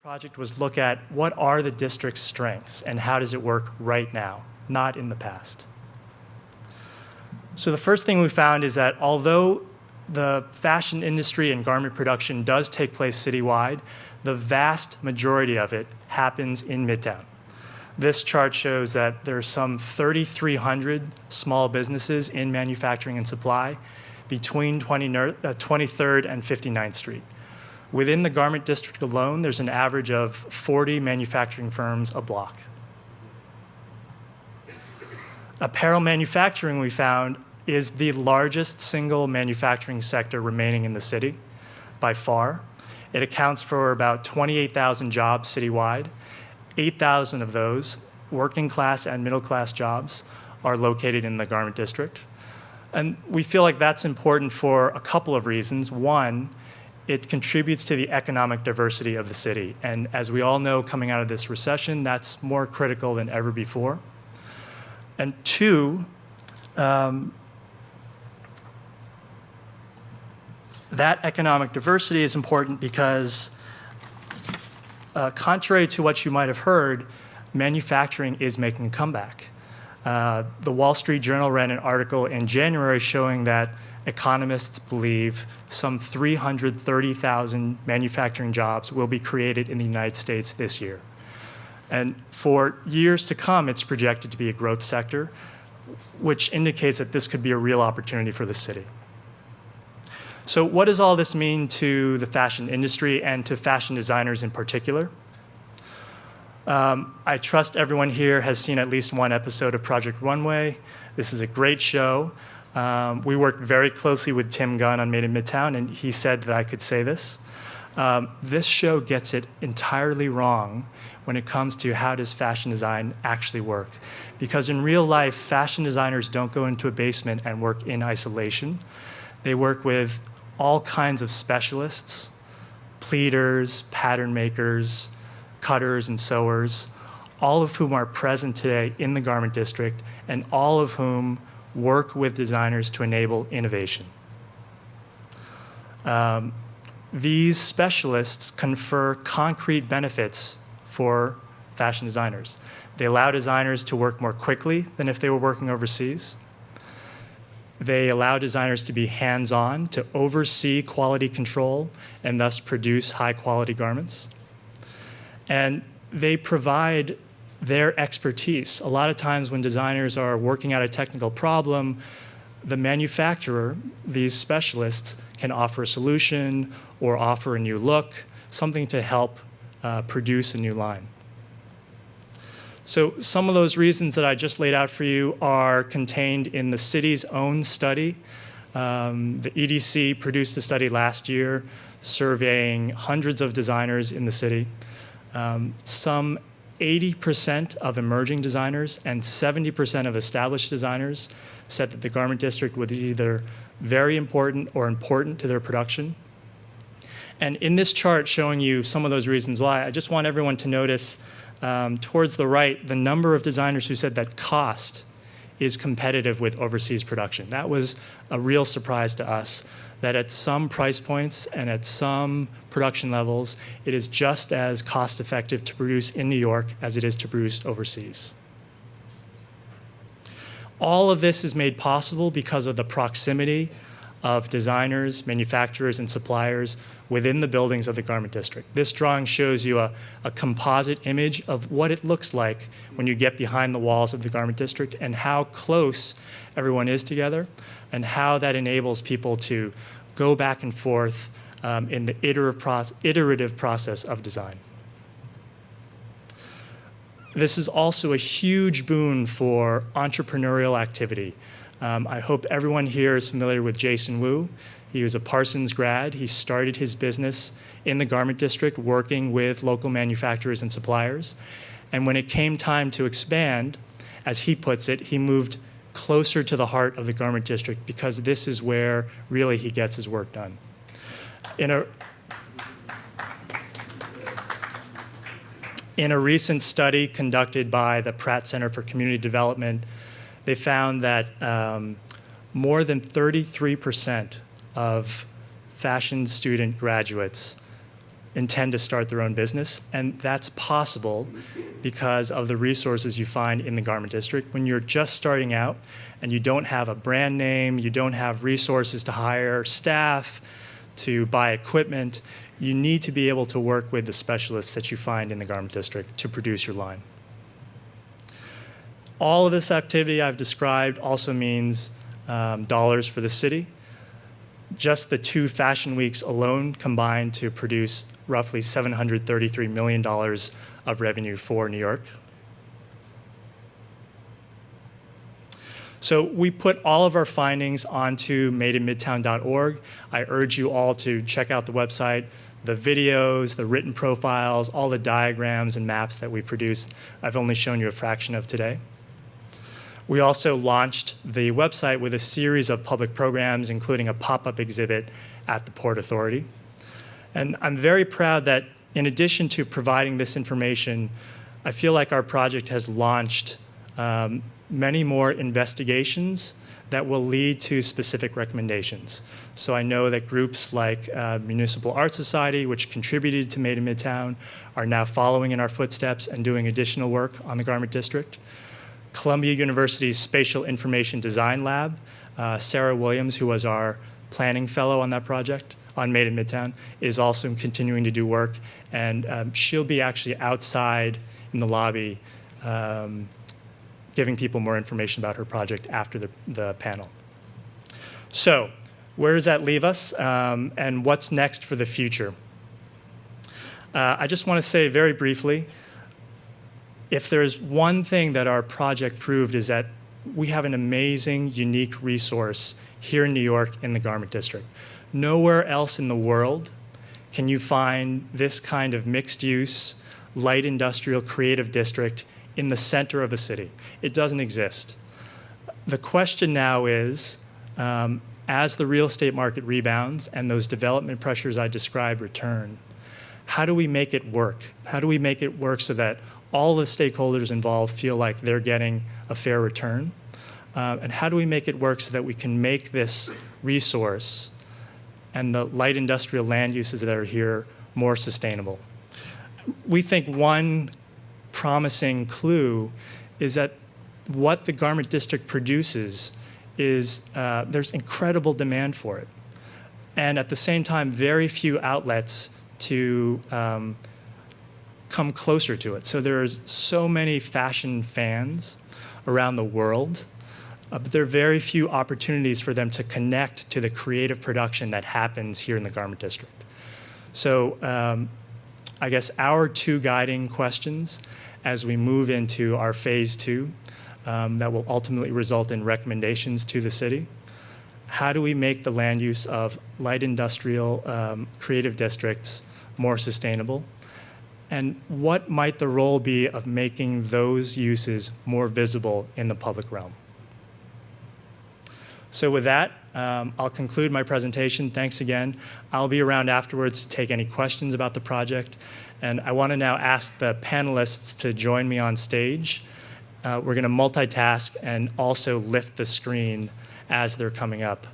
Project was look at what are the district's strengths and how does it work right now, not in the past. So the first thing we found is that although the fashion industry and garment production does take place citywide, the vast majority of it happens in Midtown. This chart shows that there are some 3,300 small businesses in manufacturing and supply between 23rd and 59th Street. Within the garment district alone, there's an average of 40 manufacturing firms a block. Apparel manufacturing, we found, is the largest single manufacturing sector remaining in the city by far. It accounts for about 28,000 jobs citywide. 8,000 of those, working class and middle class jobs, are located in the garment district. And we feel like that's important for a couple of reasons. One, it contributes to the economic diversity of the city. And as we all know, coming out of this recession, that's more critical than ever before. And two, that economic diversity is important because contrary to what you might have heard, manufacturing is making a comeback. The Wall Street Journal ran an article in January showing that economists believe some 330,000 manufacturing jobs will be created in the United States this year. And for years to come, it's projected to be a growth sector, which indicates that this could be a real opportunity for the city. So what does all this mean to the fashion industry and to fashion designers in particular? I trust everyone here has seen at least one episode of Project Runway. This is a great show. We worked very closely with Tim Gunn on Made in Midtown, and he said that I could say this. This show gets it entirely wrong when it comes to how does fashion design actually work. Because in real life, fashion designers don't go into a basement and work in isolation. They work with all kinds of specialists, pleaters, pattern makers, cutters, and sewers, all of whom are present today in the garment district, and all of whom work with designers to enable innovation. These specialists confer concrete benefits for fashion designers. They allow designers to work more quickly than if they were working overseas. They allow designers to be hands-on, to oversee quality control, and thus produce high-quality garments. And they provide their expertise. A lot of times when designers are working out a technical problem, the manufacturer, these specialists, can offer a solution or offer a new look, something to help produce a new line. So some of those reasons that I just laid out for you are contained in the city's own study. The EDC produced a study last year surveying hundreds of designers in the city. Some 80% of emerging designers and 70% of established designers said that the garment district was either very important or important to their production. And in this chart showing you some of those reasons why, I just want everyone to notice towards the right, the number of designers who said that cost is competitive with overseas production. That was a real surprise to us, that at some price points and at some production levels, it is just as cost effective to produce in New York as it is to produce overseas. All of this is made possible because of the proximity of designers, manufacturers, and suppliers within the buildings of the garment district. This drawing shows you a composite image of what it looks like when you get behind the walls of the garment district and how close everyone is together and how that enables people to go back and forth in the iterative process of design. This is also a huge boon for entrepreneurial activity. I hope everyone here is familiar with Jason Wu. He was a Parsons grad. He started his business in the garment district working with local manufacturers and suppliers. And when it came time to expand, as he puts it, he moved closer to the heart of the garment district because this is where really he gets his work done. In a recent study conducted by the Pratt Center for Community Development, they found that more than 33% of fashion student graduates intend to start their own business. And that's possible because of the resources you find in the garment district. When you're just starting out and you don't have a brand name, you don't have resources to hire staff, to buy equipment, you need to be able to work with the specialists that you find in the garment district to produce your line. All of this activity I've described also means dollars for the city. Just the 2 fashion weeks alone combined to produce roughly $733 million of revenue for New York. So we put all of our findings onto madeinmidtown.org. I urge you all to check out the website, the videos, the written profiles, all the diagrams and maps that we produced. I've only shown you a fraction of today. We also launched the website with a series of public programs, including a pop-up exhibit at the Port Authority. And I'm very proud that in addition to providing this information, I feel like our project has launched many more investigations that will lead to specific recommendations. So I know that groups like Municipal Art Society, which contributed to Made in Midtown, are now following in our footsteps and doing additional work on the Garment District. Columbia University's Spatial Information Design Lab, Sarah Williams, who was our planning fellow on that project, on Made in Midtown, is also continuing to do work, and she'll be actually outside in the lobby giving people more information about her project after the panel. So where does that leave us, and what's next for the future? I just want to say very briefly, if there's one thing that our project proved is that we have an amazing, unique resource here in New York in the Garment District. Nowhere else in the world can you find this kind of mixed-use, light industrial, creative district in the center of the city. It doesn't exist. The question now is, as the real estate market rebounds and those development pressures I described return, how do we make it work? How do we make it work so that all the stakeholders involved feel like they're getting a fair return? And how do we make it work so that we can make this resource and the light industrial land uses that are here more sustainable? We think one promising clue is that what the Garment District produces is there's incredible demand for it. And at the same time, very few outlets to come closer to it. So there's so many fashion fans around the world, but there are very few opportunities for them to connect to the creative production that happens here in the Garment District. So I guess our 2 guiding questions as we move into our phase 2 that will ultimately result in recommendations to the city. How do we make the land use of light industrial creative districts more sustainable? And what might the role be of making those uses more visible in the public realm? So with that, I'll conclude my presentation. Thanks again. I'll be around afterwards to take any questions about the project. And I want to now ask the panelists to join me on stage. We're going to multitask and also lift the screen as they're coming up.